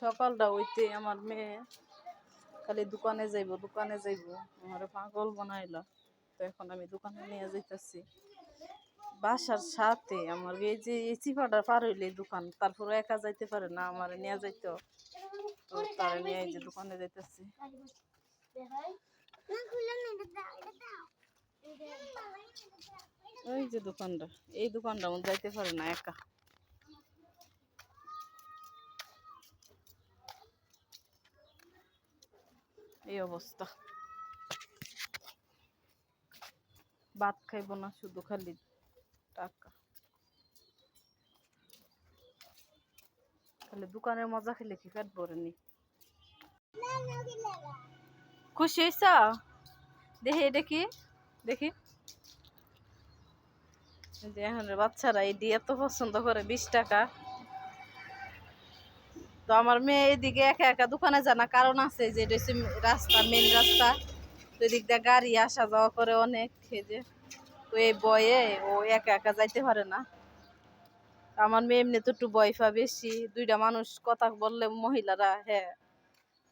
সকালটা হইতে আমার মেয়ে খালি দোকানে যাইব আমার পাগল বানাইলা। তো এখন আমি দোকানে নিয়ে যাইতেছি বাসার সাথে। আমার এই যে এই চিপাটা পার হইলে দোকান, তারপরে একা যাইতে পারে না, আমার নিয়ে যাইতো। তো তারা নিয়ে এই যে দোকানে যাইতেছি। ওই যে দোকানটা, এই দোকানটা আমার যাইতে পারে না একা। এই অবস্থা, ভাত খাইব না, শুধু খালি টাকা। খালি দোকানের মজা খেলে কি পেট ভরেনি। খুশি হয়েছ? দেখি এটা কি, দেখি। যে এখন বাচ্চারা এই দিয়ে এত পছন্দ করে, 20 টাকা। তো আমার মেয়ে এদিকে একা একা দোকানে জানা কারণ আছে, যে এটা হচ্ছে রাস্তা, মেন রাস্তা। তো এদিক দিয়ে গাড়ি আসা যাওয়া করে অনেক, যে তো এই বয়ে ও একা একা যাইতে পারে না। আমার মেয়ে এমনি তো একটু বয়ফা বেশি, দুইটা মানুষ কথা বললে মহিলারা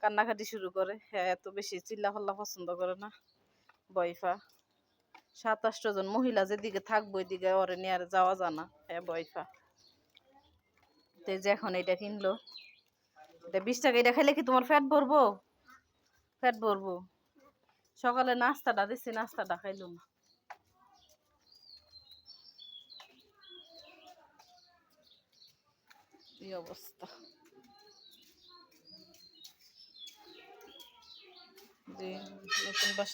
কান্নাকাটি শুরু করে। এত বেশি চিল্লা ফাল্লা পছন্দ করে না, বয়ফা। 27 জন মহিলা যেদিকে থাকবো এদিকে ওরে নিয়ে আর যাওয়া জানা, বয়ফা। তো যে এখন এটা কিনলো, এটা 20 টাকা। এটা খাইলে কি তোমার পেট ভরবো? পেট ভরবো। সকালে নাস্তাটা দিচ্ছি, নাস্তাটা খাইলো না। এই অবস্থা। যে নতুন বাসা